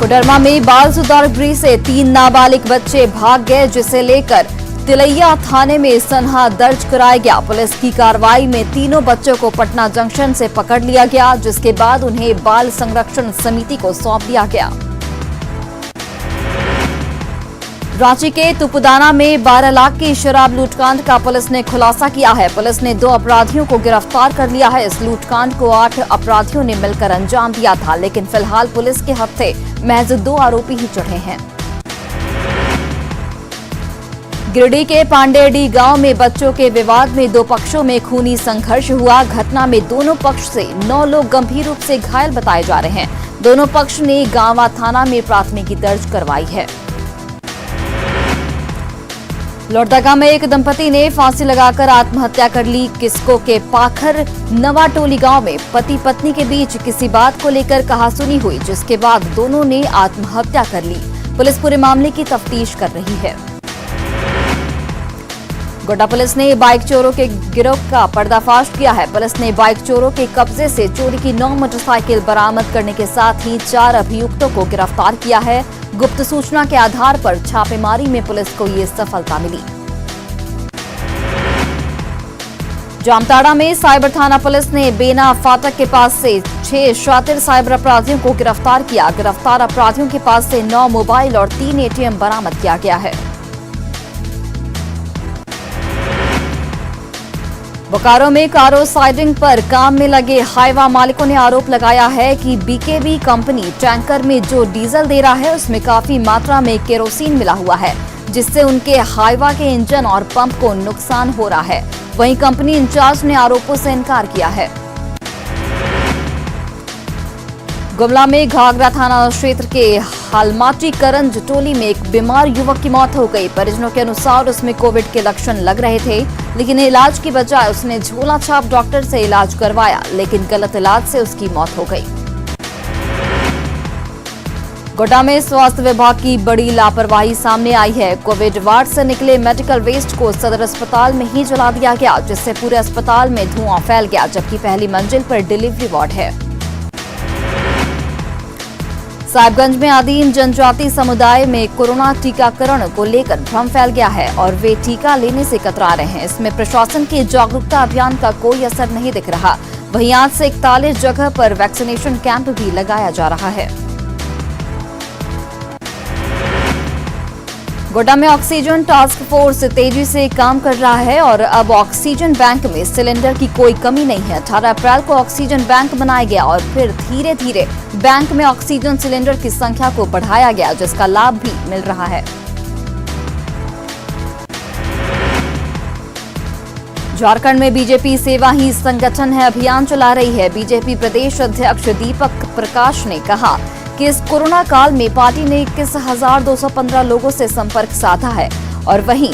कोडरमा में बाल सुधार गृह से 3 नाबालिग बच्चे भाग गए, जिसे लेकर तिलैया थाने में सनहा दर्ज कराया गया। पुलिस की कार्रवाई में तीनों बच्चों को पटना जंक्शन से पकड़ लिया गया, जिसके बाद उन्हें बाल संरक्षण समिति को सौंप दिया गया। रांची के तुपुदाना में 12 लाख की शराब लूटकांड का पुलिस ने खुलासा किया है। पुलिस ने 2 अपराधियों को गिरफ्तार कर लिया है। इस लूटकांड को 8 अपराधियों ने मिलकर अंजाम दिया था, लेकिन फिलहाल पुलिस के हत्थे महज 2 आरोपी ही चढ़े हैं। गिरिडीह के पांडेडी गांव में बच्चों के विवाद में 2 पक्षों में खूनी संघर्ष हुआ। घटना में दोनों पक्ष से 9 लोग गंभीर रूप से घायल बताए जा रहे हैं। दोनों पक्ष ने गांवा थाना में प्राथमिकी दर्ज करवाई है। लोहरदगा में एक दंपति ने फांसी लगाकर आत्महत्या कर ली। किस्को के पाखर नवाटोली गांव में पति पत्नी के बीच किसी बात को लेकर कहासुनी हुई, जिसके बाद दोनों ने आत्महत्या कर ली। पुलिस पूरे मामले की तफ्तीश कर रही है। गोड्डा पुलिस ने बाइक चोरों के गिरोह का पर्दाफाश किया है। पुलिस ने बाइक चोरों के कब्जे से चोरी की 9 मोटरसाइकिल बरामद करने के साथ ही 4 अभियुक्तों को गिरफ्तार किया है। गुप्त सूचना के आधार पर छापेमारी में पुलिस को ये सफलता मिली। जामताड़ा में साइबर थाना पुलिस ने बेना फाटक के पास से 6 शातिर साइबर अपराधियों को गिरफ्तार किया। गिरफ्तार अपराधियों के पास से 9 मोबाइल और 3 एटीएम बरामद किया गया है। बोकारो में कारो साइडिंग पर काम में लगे हाईवा मालिकों ने आरोप लगाया है कि बीकेबी कंपनी टैंकर में जो डीजल दे रहा है उसमें काफी मात्रा में केरोसिन मिला हुआ है, जिससे उनके हाईवा के इंजन और पंप को नुकसान हो रहा है। वहीं कंपनी इंचार्ज ने आरोपों से इनकार किया है। गुमला में घाघरा थाना क्षेत्र के हालमाटी करंज टोली में एक बीमार युवक की मौत हो गई। परिजनों के अनुसार उसमें कोविड के लक्षण लग रहे थे, लेकिन इलाज की बजाय उसने झोला छाप डॉक्टर से इलाज करवाया, लेकिन गलत इलाज से उसकी मौत हो गई। गोड्डा में स्वास्थ्य विभाग की बड़ी लापरवाही सामने आई है। कोविड वार्ड से निकले मेडिकल वेस्ट को सदर अस्पताल में ही जला दिया गया, जिससे पूरे अस्पताल में धुआं फैल गया, जबकि पहली मंजिल पर डिलीवरी वार्ड है। साहिबगंज में आदिम जनजाति समुदाय में कोरोना टीकाकरण को लेकर भ्रम फैल गया है और वे टीका लेने से कतरा रहे हैं। इसमें प्रशासन के जागरूकता अभियान का कोई असर नहीं दिख रहा। वहीं आज से 41 जगह पर वैक्सीनेशन कैंप भी लगाया जा रहा है। गोड्डा में ऑक्सीजन टास्क फोर्स तेजी से काम कर रहा है और अब ऑक्सीजन बैंक में सिलेंडर की कोई कमी नहीं है। 18 अप्रैल को ऑक्सीजन बैंक बनाया गया और फिर धीरे धीरे बैंक में ऑक्सीजन सिलेंडर की संख्या को बढ़ाया गया, जिसका लाभ भी मिल रहा है। झारखंड में बीजेपी सेवा ही संगठन है अभियान चला रही है। बीजेपी प्रदेश अध्यक्ष दीपक प्रकाश ने कहा कि इस कोरोना काल में पार्टी ने 21,215 लोगों से संपर्क साधा है और वहीं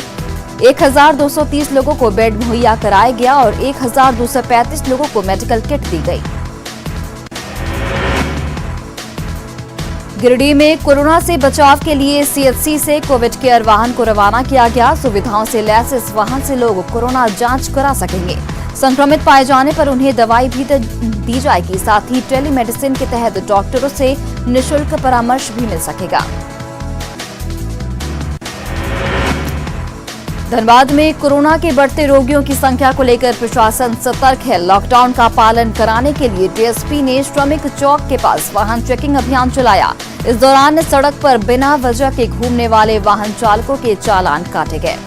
1,230 लोगों को बेड मुहैया कराया गया और 1,235 लोगों को मेडिकल किट दी गई। गिरिडीह में कोरोना से बचाव के लिए सीएचसी से कोविड केयर वाहन को रवाना किया गया। सुविधाओं से लैस इस वाहन से लोग कोरोना जांच करा सकेंगे। संक्रमित पाए जाने पर उन्हें दवाई भी दी जाएगी। साथ ही टेलीमेडिसिन के तहत डॉक्टरों से निःशुल्क परामर्श भी मिल सकेगा। धनबाद में कोरोना के बढ़ते रोगियों की संख्या को लेकर प्रशासन सतर्क है। लॉकडाउन का पालन कराने के लिए डीएसपी ने श्रमिक चौक के पास वाहन चेकिंग अभियान चलाया। इस दौरान सड़क पर बिना वजह के घूमने वाले वाहन चालकों के चालान काटे गए।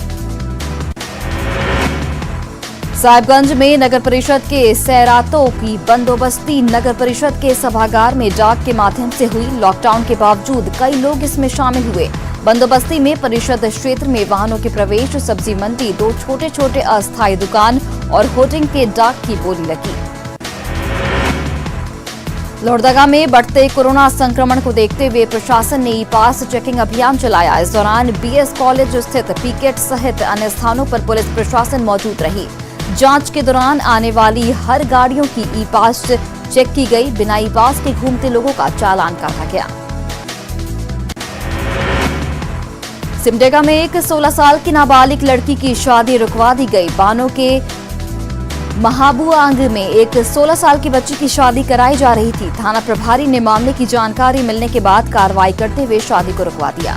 साहिबगंज में नगर परिषद के सैरातों की बंदोबस्ती नगर परिषद के सभागार में डाक के माध्यम से हुई। लॉकडाउन के बावजूद कई लोग इसमें शामिल हुए। बंदोबस्ती में परिषद क्षेत्र में वाहनों के प्रवेश, सब्जी मंडी, 2 छोटे छोटे अस्थायी दुकान और होर्डिंग के डाक की बोली लगी। लोहरदगा में बढ़ते कोरोना संक्रमण को देखते हुए प्रशासन ने ई पास चेकिंग अभियान चलाया। इस दौरान बीएस कॉलेज स्थित पीकेट सहित अन्य स्थानों पर पुलिस प्रशासन मौजूद रही। जांच के दौरान आने वाली हर गाड़ियों की ई पास चेक की गई। बिना ई पास के घूमते लोगों का चालान काटा गया। सिमडेगा में एक 16 साल की नाबालिग लड़की की शादी रुकवा दी गई। बानो के महाबुआंग में एक 16 साल की बच्ची की शादी कराई जा रही थी। थाना प्रभारी ने मामले की जानकारी मिलने के बाद कार्रवाई करते हुए शादी को रुकवा दिया।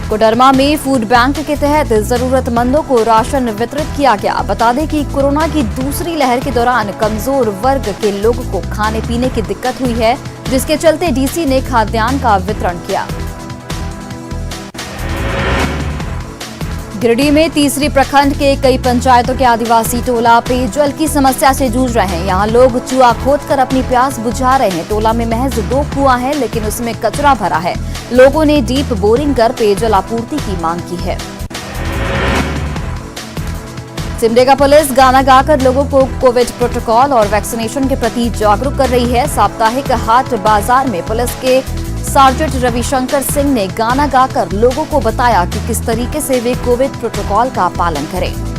कोडरमा में फूड बैंक के तहत जरूरतमंदों को राशन वितरित किया गया। बता दें कि कोरोना की दूसरी लहर के दौरान कमजोर वर्ग के लोगों को खाने पीने की दिक्कत हुई है, जिसके चलते डीसी ने खाद्यान्न का वितरण किया। गिरिडीह में तीसरी प्रखंड के कई पंचायतों के आदिवासी टोला पेयजल की समस्या से जूझ रहे हैं। यहाँ लोग कुआं खोदकर अपनी प्यास बुझा रहे हैं। टोला में महज 2 कुआं हैं, लेकिन उसमें कचरा भरा है। लोगों ने डीप बोरिंग कर पेयजल आपूर्ति की मांग की है। सिमडेगा पुलिस गाना गाकर लोगों को कोविड प्रोटोकॉल और वैक्सीनेशन के प्रति जागरूक कर रही है। साप्ताहिक हाट बाजार में पुलिस के सार्जेंट रविशंकर सिंह ने गाना गाकर लोगों को बताया कि किस तरीके से वे कोविड प्रोटोकॉल का पालन करें।